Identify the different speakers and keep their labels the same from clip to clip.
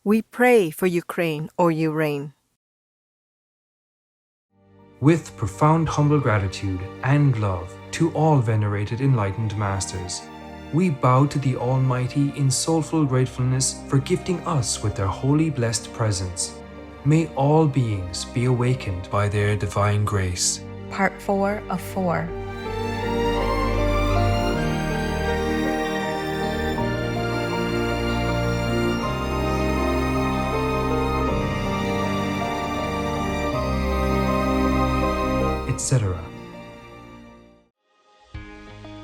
Speaker 1: We pray for Ukraine or you reign.
Speaker 2: With profound humble gratitude and love to all venerated enlightened masters, we bow to the Almighty in soulful gratefulness for gifting us with their holy blessed presence. May all beings be awakened by their divine grace.
Speaker 3: Part 4 of 4.
Speaker 2: Etc.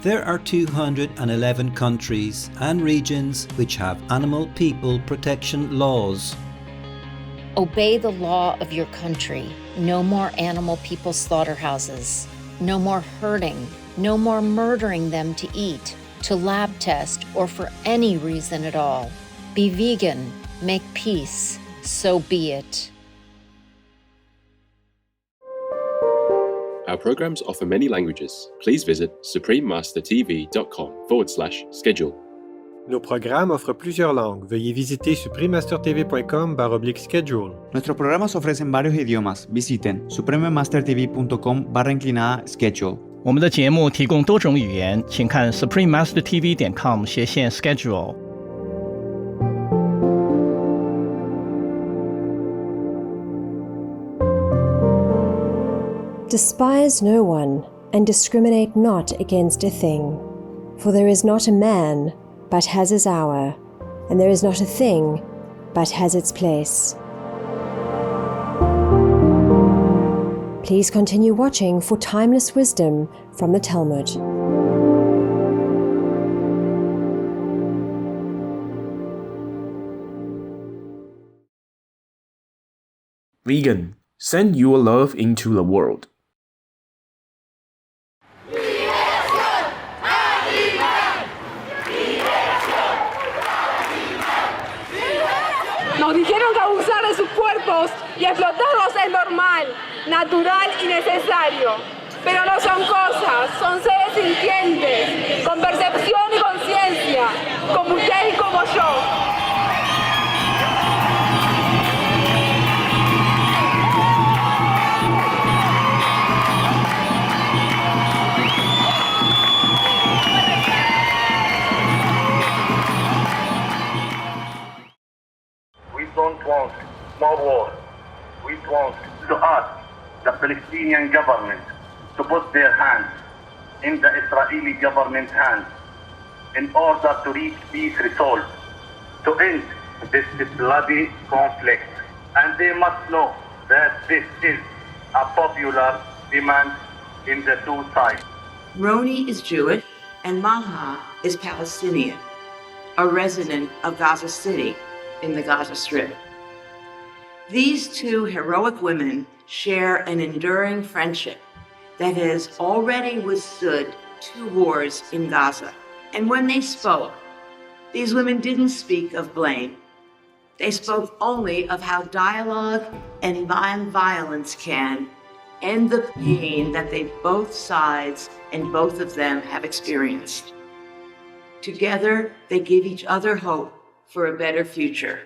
Speaker 4: There are 211 countries and regions which have animal people protection laws.
Speaker 5: Obey the law of your country. No more animal people slaughterhouses. No more hurting. No more murdering them to eat, to lab test, or for any reason at all. Be vegan. Make peace. So be it.
Speaker 6: Our programs offer many languages. Please visit suprememastertv.com/schedule.
Speaker 7: Nos programas offrent plusieurs langues. Veuillez visiter suprememastertv.com/schedule.
Speaker 8: Nuestros programas ofrecen varios idiomas. Visiten suprememastertv.com/schedule.
Speaker 9: 我们的节目提供多种语言，请看 suprememastertv.com/schedule。Despise
Speaker 10: no one, and discriminate not against a thing. For there is not a man, but has his hour, and there is not a thing, but has its place. Please continue watching for timeless wisdom from the Talmud.
Speaker 11: Vegan, send your love into the world.
Speaker 12: Nos dijeron que abusar de sus cuerpos y explotarlos es normal, natural y necesario. Pero no son cosas, son seres sintientes, con percepción y conciencia, como usted y como yo.
Speaker 13: We don't want more war. We want to ask the Palestinian government to put their hands in the Israeli government's hands in order to reach peace resolve, to end this bloody conflict. And they must know that this is a popular demand in the two sides.
Speaker 14: Roni is Jewish and Maha is Palestinian, a resident of Gaza City in the Gaza Strip. These two heroic women share an enduring friendship that has already withstood 2 wars in Gaza. And when they spoke, these women didn't speak of blame. They spoke only of how dialogue and violence can end the pain that both sides and both of them have experienced. Together, they give each other hope for a better future.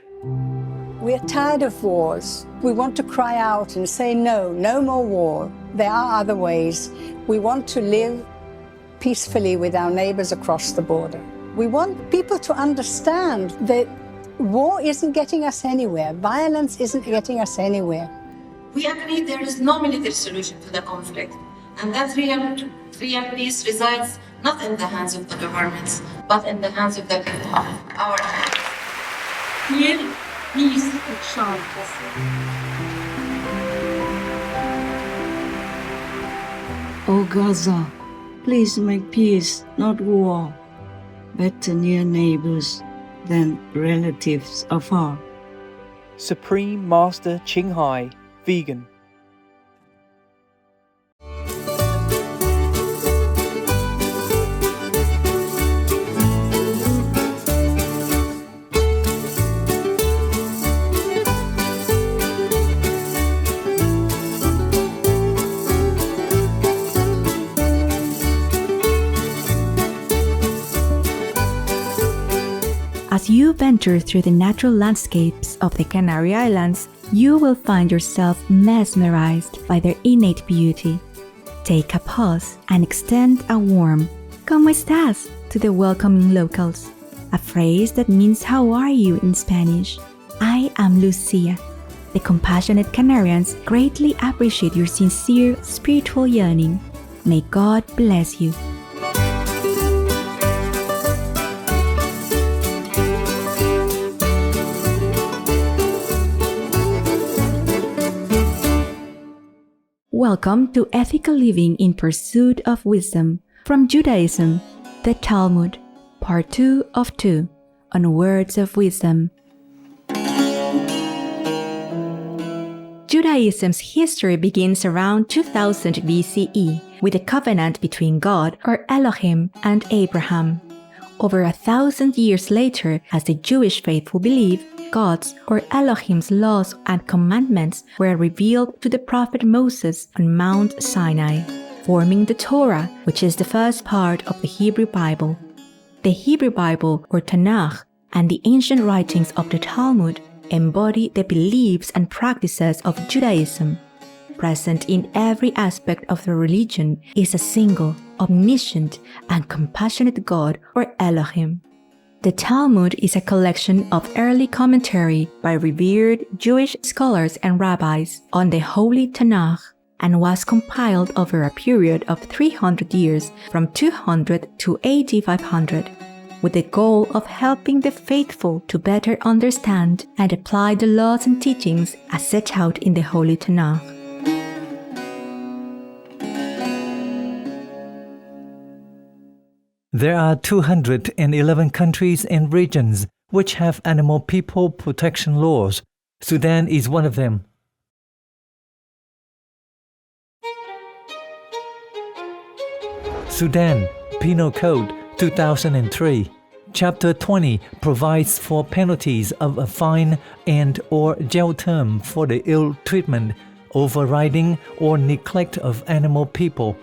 Speaker 15: We're tired of wars. We want to cry out and say no more war. There are other ways. We want to live peacefully with our neighbors across the border. We want people to understand that war isn't getting us anywhere. Violence isn't getting us anywhere.
Speaker 16: We agree there is no military solution to the conflict, and that real peace resides not in the hands of the governments, but in the hands of the people, our hands. Here, peace shall
Speaker 17: O Gaza, please make peace, not war. Better near neighbors than relatives afar.
Speaker 18: Supreme Master Qinghai, vegan.
Speaker 19: As you venture through the natural landscapes of the Canary Islands, you will find yourself mesmerized by their innate beauty. Take a pause and extend a warm "¿Cómo estás?" to the welcoming locals, a phrase that means "How are you?" in Spanish. I am Lucia. The compassionate Canarians greatly appreciate your sincere spiritual yearning. May God bless you. Welcome to Ethical Living in Pursuit of Wisdom from Judaism, the Talmud, Part 2 of 2, on Words of Wisdom. Judaism's history begins around 2000 BCE with a covenant between God, or Elohim, and Abraham. Over 1,000 years later, as the Jewish faithful believe, God's or Elohim's laws and commandments were revealed to the prophet Moses on Mount Sinai, forming the Torah, which is the first part of the Hebrew Bible. The Hebrew Bible, or Tanakh, and the ancient writings of the Talmud embody the beliefs and practices of Judaism. Present in every aspect of the religion is a single, omniscient, and compassionate God, or Elohim. The Talmud is a collection of early commentary by revered Jewish scholars and rabbis on the Holy Tanakh, and was compiled over a period of 300 years from 200 to AD 500, with the goal of helping the faithful to better understand and apply the laws and teachings as set out in the Holy Tanakh.
Speaker 20: There are 211 countries and regions which have animal people protection laws. Sudan is one of them. Sudan, Penal Code 2003. Chapter 20 provides for penalties of a fine and/or jail term for the ill treatment, overriding, or neglect of animal people.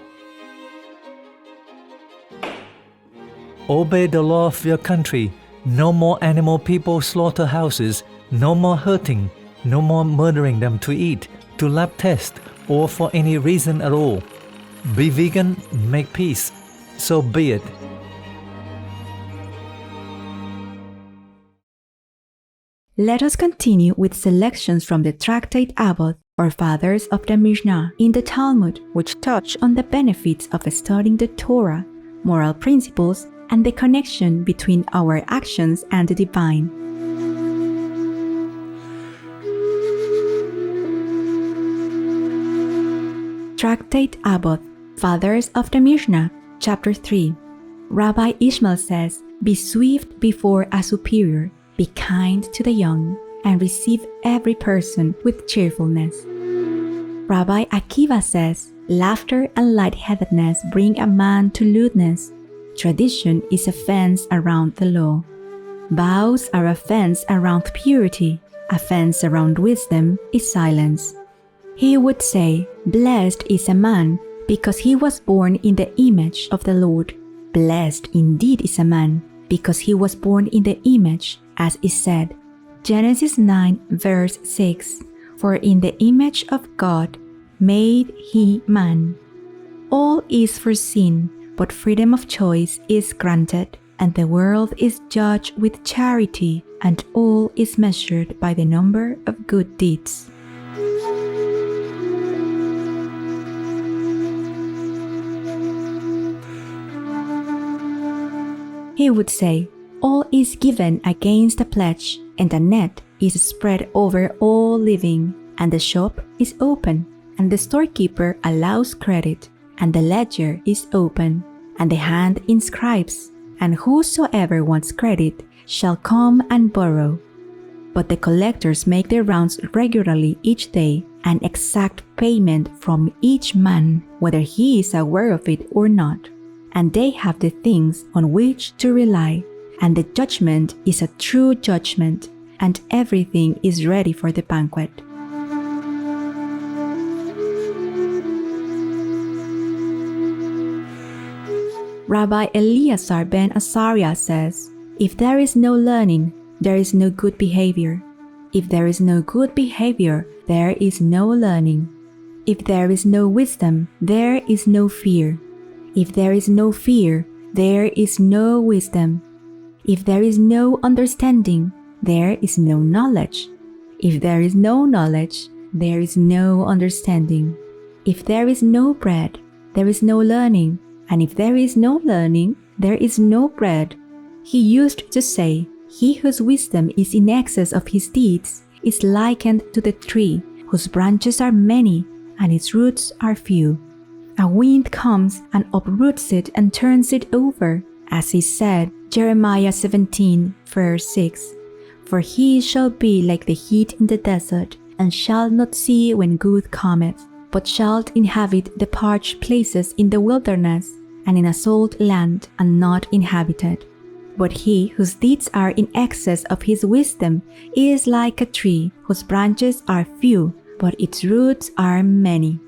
Speaker 20: Obey the law of your country. No more animal people slaughterhouses, no more hurting, no more murdering them to eat, to lab test, or for any reason at all. Be vegan, make peace. So be it.
Speaker 19: Let us continue with selections from the Tractate Avot, or Fathers of the Mishnah, in the Talmud, which touch on the benefits of studying the Torah, moral principles, and the connection between our actions and the divine. Tractate Avot, Fathers of the Mishnah, Chapter 3. Rabbi Ishmael says, "Be swift before a superior, be kind to the young, and receive every person with cheerfulness." Rabbi Akiva says, "Laughter and lightheadedness bring a man to lewdness. Tradition is a fence around the law. Vows are a fence around purity. A fence around wisdom is silence." He would say, "Blessed is a man, because he was born in the image of the Lord. Blessed indeed is a man, because he was born in the image, as is said." Genesis 9, verse 6. "For in the image of God made he man." All is foreseen, but freedom of choice is granted, and the world is judged with charity, and all is measured by the number of good deeds. He would say, "All is given against a pledge, and a net is spread over all living, and the shop is open, and the storekeeper allows credit, and the ledger is open, and the hand inscribes, and whosoever wants credit shall come and borrow. But the collectors make their rounds regularly each day, and exact payment from each man, whether he is aware of it or not. And they have the things on which to rely, and the judgment is a true judgment, and everything is ready for the banquet." Rabbi Eleazar ben Azariah says, "If there is no learning, there is no good behavior. If there is no good behavior, there is no learning. If there is no wisdom, there is no fear. If there is no fear, there is no wisdom. If there is no understanding, there is no knowledge. If there is no knowledge, there is no understanding. If there is no bread, there is no learning. And if there is no learning, there is no bread. He used to say, "He whose wisdom is in excess of his deeds is likened to the tree whose branches are many and its roots are few. A wind comes and uproots it and turns it over," as he said, Jeremiah 17, verse 6. "For he shall be like the heat in the desert, and shall not see when good cometh, but shall inhabit the parched places in the wilderness, and in a salt land, and not inhabited. But he whose deeds are in excess of his wisdom is like a tree whose branches are few, but its roots are many.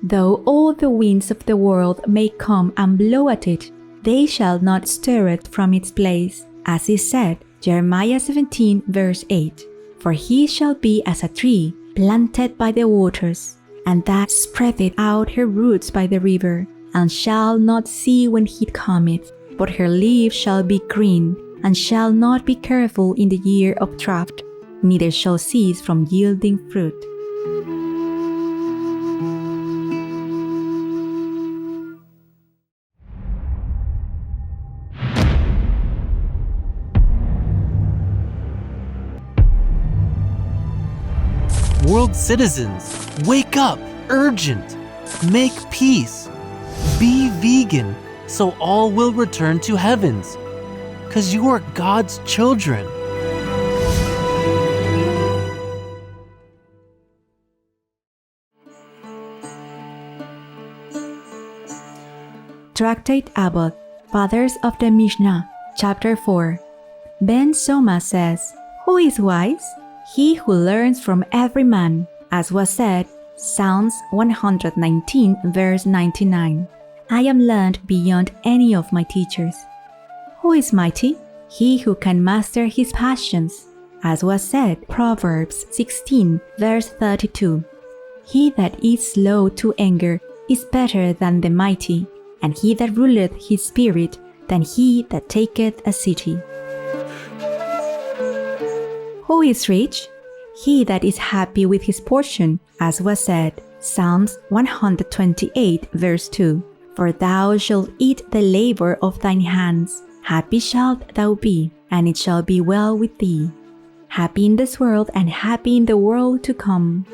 Speaker 19: Though all the winds of the world may come and blow at it, they shall not stir it from its place, as is said, Jeremiah 17, verse 8. For he shall be as a tree planted by the waters, and that spreadeth out her roots by the river, and shall not see when heat cometh, but her leaf shall be green, and shall not be careful in the year of drought, neither shall cease from yielding fruit."
Speaker 21: World citizens, wake up, urgent. Make peace. Be vegan, so all will return to heavens, 'cause you are God's children.
Speaker 19: Tractate Abbot, Fathers of the Mishnah, Chapter 4. Ben Soma says, "Who is wise? He who learns from every man," as was said, Psalms 119, verse 99. "I am learned beyond any of my teachers." Who is mighty? He who can master his passions, as was said, Proverbs 16, verse 32. "He that is slow to anger is better than the mighty, and he that ruleth his spirit than he that taketh a city." Who is rich? He that is happy with his portion, as was said, Psalms 128, verse 2. "For thou shalt eat the labor of thine hands. Happy shalt thou be, and it shall be well with thee. Happy in this world, and happy in the world to come."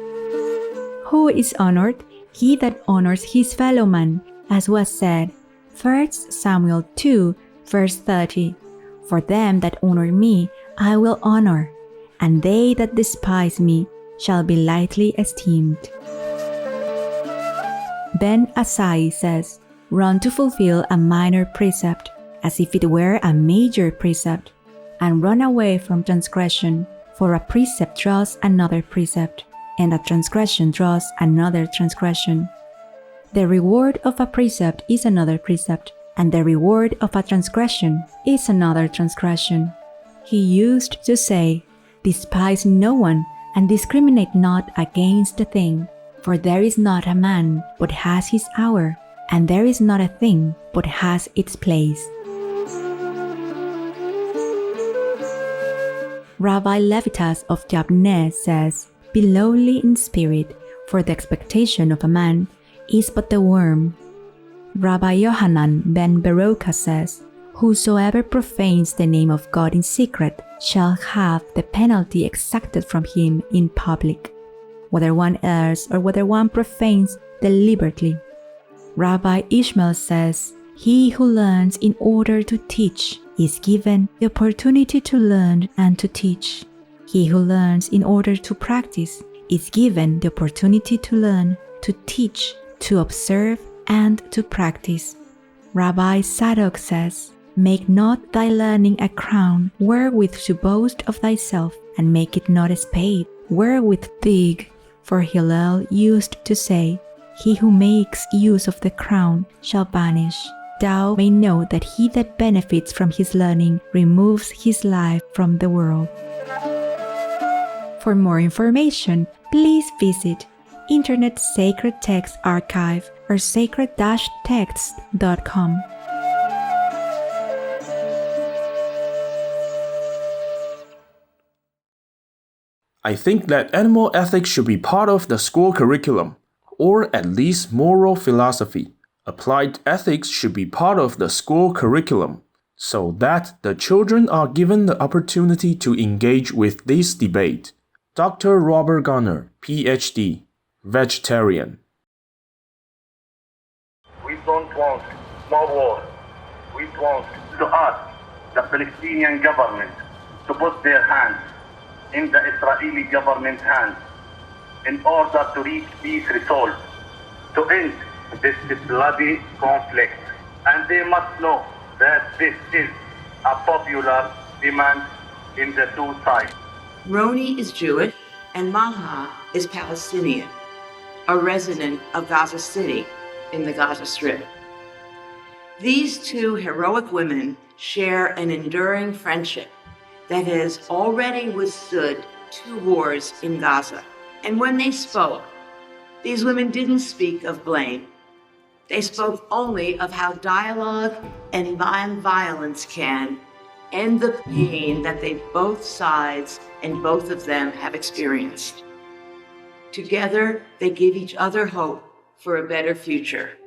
Speaker 19: Who is honored? He that honors his fellow man, as was said, 1 Samuel 2, verse 30. "For them that honor me I will honor, and they that despise me shall be lightly esteemed." Ben Asai says, "Run to fulfill a minor precept, as if it were a major precept, and run away from transgression, for a precept draws another precept, and a transgression draws another transgression. The reward of a precept is another precept, and the reward of a transgression is another transgression." He used to say, "Despise no one, and discriminate not against a thing, for there is not a man but has his hour, and there is not a thing but has its place." Rabbi Levitas of Yabneh says, "Be lowly in spirit, for the expectation of a man is but the worm." Rabbi Yohanan ben Beroka says, "Whosoever profanes the name of God in secret shall have the penalty exacted from him in public, whether one errs or whether one profanes deliberately." Rabbi Ishmael says, "He who learns in order to teach is given the opportunity to learn and to teach. He who learns in order to practice is given the opportunity to learn, to teach, to observe, and to practice." Rabbi Sadok says, "Make not thy learning a crown wherewith to boast of thyself, and make it not a spade wherewith to dig." For Hillel used to say, "He who makes use of the crown shall vanish." thou may know that he that benefits from his learning removes his life from the world. For more information, please visit Internet Sacred Text Archive or sacred-texts.com.
Speaker 11: I think that animal ethics should be part of the school curriculum, or at least moral philosophy. Applied ethics should be part of the school curriculum, so that the children are given the opportunity to engage with this debate. Dr. Robert Garner, PhD, vegetarian.
Speaker 13: We don't want more war. We want to ask the Palestinian government to put their hands in the Israeli government's hands in order to reach peace resolve, to end this bloody conflict. And they must know that this is a popular demand in the two sides.
Speaker 14: Roni is Jewish and Malha is Palestinian, a resident of Gaza City in the Gaza Strip. These two heroic women share an enduring friendship that has already withstood 2 wars in Gaza. And when they spoke, these women didn't speak of blame. They spoke only of how dialogue and violence can end the pain that both sides and both of them have experienced. Together, they give each other hope for a better future.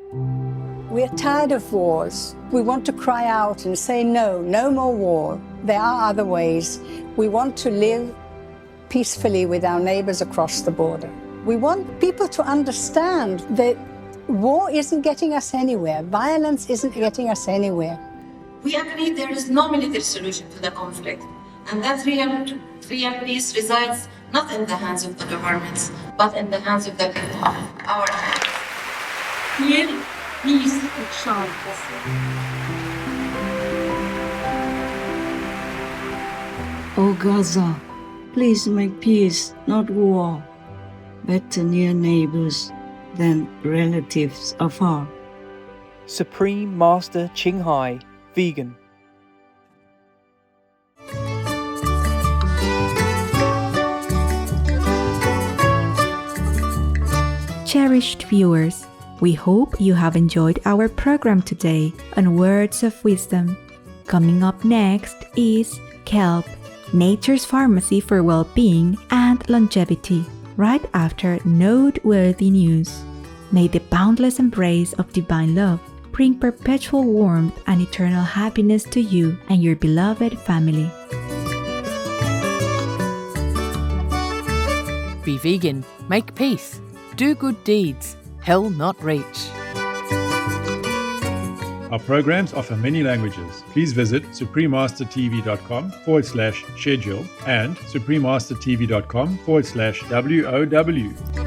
Speaker 15: We're tired of wars. We want to cry out and say no, no more war. There are other ways. We want to live peacefully with our neighbors across the border. We want people to understand that war isn't getting us anywhere. Violence isn't getting us anywhere.
Speaker 16: We agree there is no military solution to the conflict, and that real peace resides not in the hands of the governments, but in the hands of the people, our hands.
Speaker 17: Real peace shall O Gaza, please make peace, not war. Better near neighbors than relatives afar.
Speaker 18: Supreme Master Ching Hai, vegan.
Speaker 19: Cherished viewers, we hope you have enjoyed our program today on Words of Wisdom. Coming up next is Kelp, Nature's Pharmacy for Well-Being and Longevity, right after noteworthy news. May the boundless embrace of divine love bring perpetual warmth and eternal happiness to you and your beloved family.
Speaker 1: Be vegan, make peace, do good deeds, hell not reach.
Speaker 22: Our programs offer many languages. Please visit suprememastertv.com/schedule and suprememastertv.com/WOW.